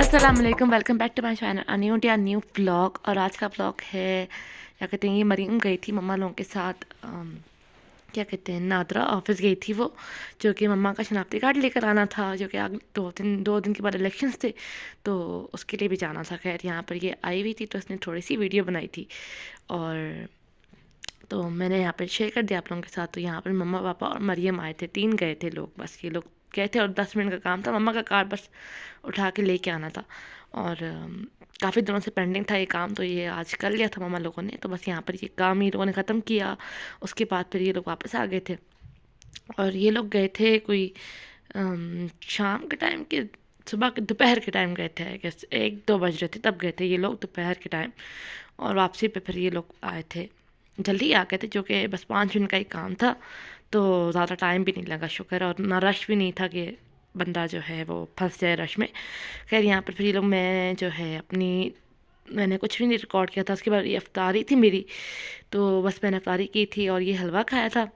अस्सलाम वालेकुम, welcome back to my channel new vlog. और आज का व्लॉग है क्या कहते हैं, ये मरीम गई थी मम्मा लोगों के साथ क्या कहते हैं नादरा ऑफिस गई थी वो, जो कि मम्मा का शनाख्ती कार्ड लेकर आना था, जो कि अगले दो दिन के बाद इलेक्शंस थे, तो उसके लिए भी जाना था। खैर यहाँ पर ये आई हुई थी तो उसने थोड़ी सी वीडियो बनाई थी और तो मैंने यहाँ पे शेयर कर दिया आप लोगों के साथ। तो यहाँ पर मम्मा पापा और मरियम आए थे, 3 गए थे लोग, बस ये लोग गए थे और 10 मिनट का काम था। मम्मा का कार बस उठा के लेके आना था और काफ़ी दिनों से पेंडिंग था ये काम, तो ये आज कर लिया था मम्मा लोगों ने। तो बस यहाँ पर ये काम ये लोगों ने ख़त्म किया। उसके बाद फिर ये लोग वापस आ गए थे और ये लोग गए थे कोई शाम के टाइम के, सुबह के दोपहर के टाइम गए थे। आई गेस 1-2 बज रहे थे तब गए थे ये लोग दोपहर के टाइम। और वापसी पे फिर ये लोग आए थे, जल्दी आ गए थे, जो कि बस 5 मिनट का ही काम था, तो ज़्यादा टाइम भी नहीं लगा शुक्र। और ना रश भी नहीं था कि बंदा जो है वो फंस जाए रश में। खैर यहाँ पर फिर ये लोग, मैं जो है मैंने कुछ भी नहीं रिकॉर्ड किया था। उसके बाद ये अफ्तारी थी मेरी, तो बस मैंने अफ्तारी की थी और ये हलवा खाया था,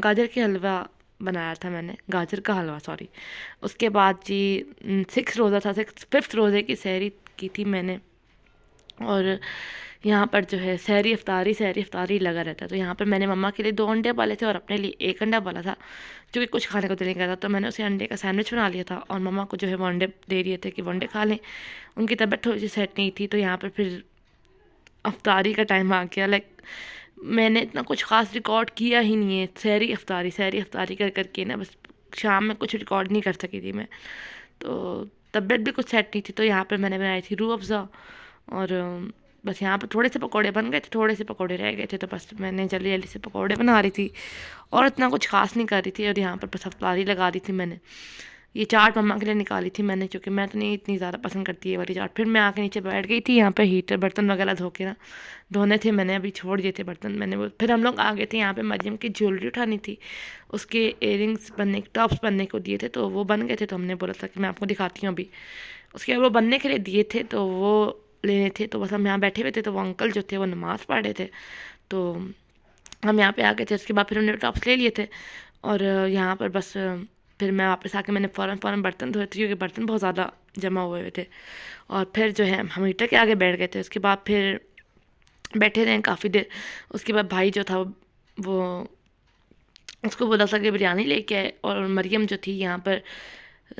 गाजर के हलवा बनाया था मैंने, गाजर का हलवा सॉरी। उसके बाद जी 6 रोज़ा था, 5th रोज़े की सहरी की थी मैंने। और यहाँ पर जो है सहरी अफ्तारी लगा रहता है। तो यहाँ पर मैंने मम्मा के लिए 2 अंडे पाले थे और अपने लिए 1 अंडा पाला था, जो कि कुछ खाने को दिल नहीं कर रहा था, तो मैंने उसे अंडे का सैंडविच बना लिया था और मम्मा को जो है वो अंडे दे दिए थे कि वो अंडे खा लें। उनकी तबीयत थोड़ी सी सेट नहीं थी, तो यहाँ पर फिर अफ्तारी का टाइम आ गया। मैंने इतना कुछ ख़ास रिकॉर्ड किया ही नहीं है, सहरी अफ्तारी कर करके ना, बस शाम में कुछ रिकॉर्ड नहीं कर सकी थी मैं, तो तबीयत भी कुछ सेट नहीं थी। तो यहाँ पर मैंने बनाई थी रूह अफ़ज़ा और बस यहाँ पर थोड़े से पकोड़े बन गए थे, थोड़े से पकोड़े रह गए थे, तो बस मैंने जल्दी जल्दी से पकोड़े बना रही थी और इतना कुछ खास नहीं कर रही थी। और यहाँ पर बस अफ्तारी लगा दी थी मैंने। ये चाट मम्मा के लिए निकाली थी मैंने, क्योंकि मैं तो नहीं इतनी ज़्यादा पसंद करती है वाली चाट। फिर मैं आके नीचे बैठ गई थी, यहाँ पे हीटर बर्तन वगैरह धो के ना, धोने थे मैंने, अभी छोड़ दिए थे बर्तन मैंने वो। फिर हम लोग आ गए थे, यहाँ पे मरियम की ज्वेलरी उठानी थी, उसके इयरिंग्स बनने, टॉप्स बनने को दिए थे, तो वो बन गए थे। तो हमने बोला था कि मैं आपको दिखाती हूँ अभी। उसके बाद वो बनने के लिए दिए थे तो वो लेने थे, तो बस हम यहाँ बैठे हुए थे, तो वो अंकल जो थे वो नमाज़ पढ़ रहे थे, तो हम यहाँ पे आ गए थे। उसके बाद फिर हमने टॉप्स ले लिए थे और यहाँ पर बस फिर मैं वापस आके मैंने फ़ौरन बर्तन धोए थे, क्योंकि बर्तन बहुत ज़्यादा जमा हुए थे। और फिर जो है हम हीटर के आगे बैठ गए थे। उसके बाद फिर बैठे रहे काफ़ी देर। उसके बाद भाई जो था वो उसको बोला था कि बिरयानी लेके आए, और मरियम जो थी यहाँ पर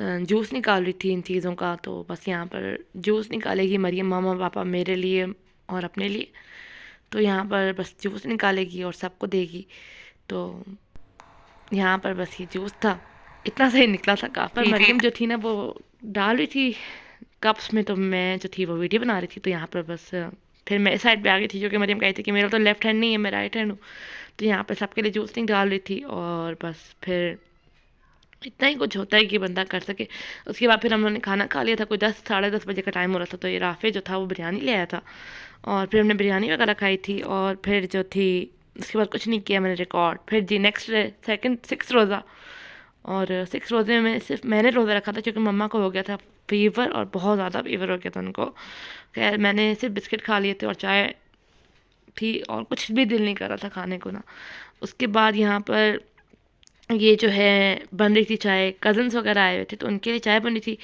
जूस निकाल रही थी इन चीज़ों का, तो बस यहाँ पर जूस निकालेगी मरियम, मामा पापा मेरे लिए और अपने लिए। तो यहाँ पर बस जूस निकालेगी और सबको देगी। तो यहाँ पर बस ये जूस था, इतना सही निकला था काफ़ी। पर मरियम जो थी ना वो डाल रही थी कप्स में, तो मैं जो थी वो वीडियो बना रही थी। तो यहाँ पर बस फिर मैं इस साइड पे आ गई थी, जो कि मरियम कहती थी कि मेरा तो लेफ्ट हैंड नहीं है, मैं राइट हैंड हूँ। तो यहाँ पर सबके लिए जूस नहीं डाल रही थी और बस फिर इतना ही कुछ होता है कि बंदा कर सके। उसके बाद फिर हम लोगों ने खाना खा लिया था, कोई 10 साढ़े 10 बजे का टाइम हो रहा था। तो ये राफे जो था वो बिरयानी ले आया था और फिर हमने बिरयानी वगैरह खाई थी। और फिर जो थी उसके बाद कुछ नहीं किया मैंने रिकॉर्ड। फिर जी नेक्स्ट डे सेकंड 6 रोज़ा, और 6 रोज़े में सिर्फ मैंने रोज़ा रखा था, क्योंकि मम्मा को हो गया था फीवर और बहुत ज़्यादा फीवर हो गया था उनको। खैर मैंने सिर्फ बिस्किट खा लिए थे और चाय थी, और कुछ भी दिल नहीं कर रहा था खाने को ना। उसके बाद यहाँ पर ये जो है बन रही थी चाय, कज़न्स वगैरह आए हुए थे तो उनके लिए चाय बन रही थी।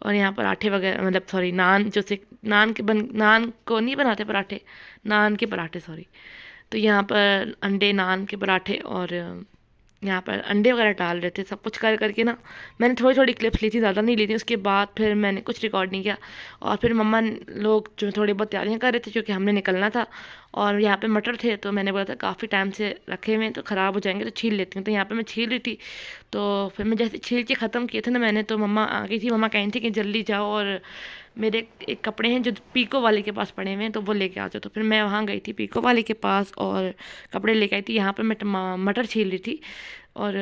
और यहाँ पराठे वगैरह, मतलब सॉरी नान, जो से नान को नहीं बनाते पराठे, नान के पराठे सॉरी। तो यहाँ पर अंडे नान के पराठे और यहाँ पर अंडे वगैरह डाल रहे थे, सब कुछ कर करके ना। मैंने थोड़ी थोड़ी क्लिप्स ली थी, ज़्यादा नहीं ली थी। उसके बाद फिर मैंने कुछ रिकॉर्ड नहीं किया और फिर मम्मा लोग जो थोड़ी बहुत तैयारियाँ कर रहे थे, क्योंकि हमने निकलना था। और यहाँ पे मटर थे, तो मैंने बोला था काफ़ी टाइम से रखे हुए हैं तो ख़राब हो जाएंगे, तो छील लेती हूँ। तो यहाँ पे मैं छील रही थी, तो फिर मैं जैसे छील के ख़त्म किए थे ना मैंने, तो मम्मा आ गई थी। मम्मा कह रही थी कि जल्दी जाओ और मेरे एक कपड़े हैं जो पीको वाले के पास पड़े हुए हैं, तो वो लेके आ जाओ। तो फिर मैं वहाँ गई थी पीको वाले के पास और कपड़े लेके आई थी। यहाँ पर मैं मटर छील रही थी और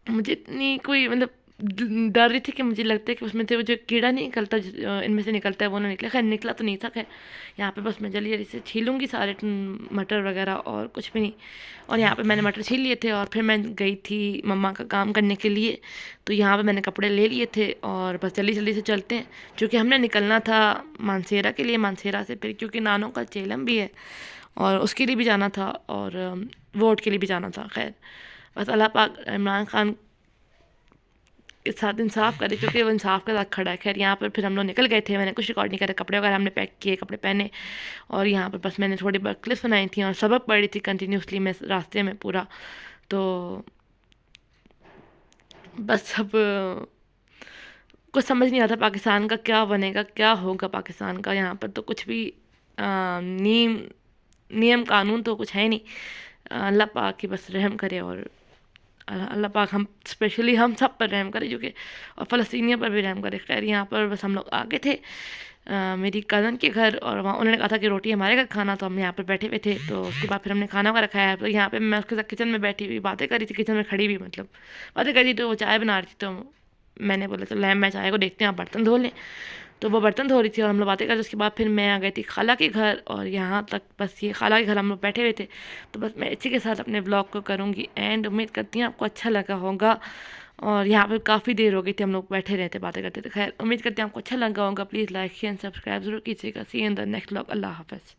मुझे इतनी कोई मतलब डर रही थी कि मुझे लगता है कि उसमें से वो जो कीड़ा नहीं निकलता, इनमें से निकलता है, वो ना निकला। खैर निकला तो नहीं था। खैर यहाँ पे बस मैं जल्दी जल्दी से छीलूँगी सारे मटर वगैरह और कुछ भी नहीं। और यहाँ पे मैंने मटर छील लिए थे और फिर मैं गई थी मम्मा का काम करने के लिए। तो यहाँ पे मैंने कपड़े ले लिए थे और बस जल्दी जल्दी से चलते हैं, क्योंकि हमने निकलना था मानसेरा के लिए। मानसेरा से फिर क्योंकि नानों का चेलम भी है और उसके लिए भी जाना था और वोट के लिए भी जाना था। खैर बस अल्लाह पाक इमरान खान के साथ इंसाफ करे, क्योंकि वो इंसाफ के साथ खड़ा है। खैर यहाँ पर फिर हम लोग निकल गए थे, मैंने कुछ रिकॉर्ड नहीं करा, कपड़े वगैरह हमने पैक किए, कपड़े पहने, और यहाँ पर बस मैंने थोड़ी बहुत क्लिप्स बनाई थी और सबक पढ़ी थी कंटिन्यूसली मैं रास्ते में पूरा। तो बस अब कुछ समझ नहीं आता पाकिस्तान का क्या बनेगा, क्या होगा पाकिस्तान का। यहाँ पर तो कुछ भी नियम कानून तो कुछ है नहीं। अल्लाह पाक की बस रहम करे, और अल्लाह पाक हम स्पेशली हम सब पर रहम करे, जो कि और फ़लस्तीनियों पर भी रहम करे। खैर यहाँ पर बस हम लोग आगे थे मेरी कज़न के घर, और वहाँ उन्होंने कहा था कि रोटी हमारे घर खाना, तो हम यहाँ पर बैठे हुए थे। तो उसके बाद फिर हमने खाना वगैरह खाया। तो यहाँ पे मैं उसके साथ किचन में बैठी हुई बातें कर रही थी, किचन में खड़ी हुई, मतलब बातें कर रही थी। तो वो चाय बना रही थी, तो मैंने बोला चलो मैं चाय को देखते हैं, आप बर्तन धो लें। तो वो बर्तन धो रही थी और हम लोग बातें कर रहे थे। उसके बाद फिर मैं आ गई थी खाला के घर, और यहाँ तक बस ये खाला के घर हम लोग बैठे हुए थे। तो बस मैं इसी के साथ अपने ब्लॉग को करूँगी एंड। उम्मीद करती हूँ आपको अच्छा लगा होगा, और यहाँ पे काफ़ी देर हो गई थी हम लोग बैठे रहते बातें करते थे। खैर उम्मीद करते हैं आपको अच्छा लगा होगा। प्लीज़ लाइक शेयर सब्सक्राइब जरूर कीजिएगा। सी इन द नेक्स्ट ब्लॉग। अल्लाह हाफ़िज़।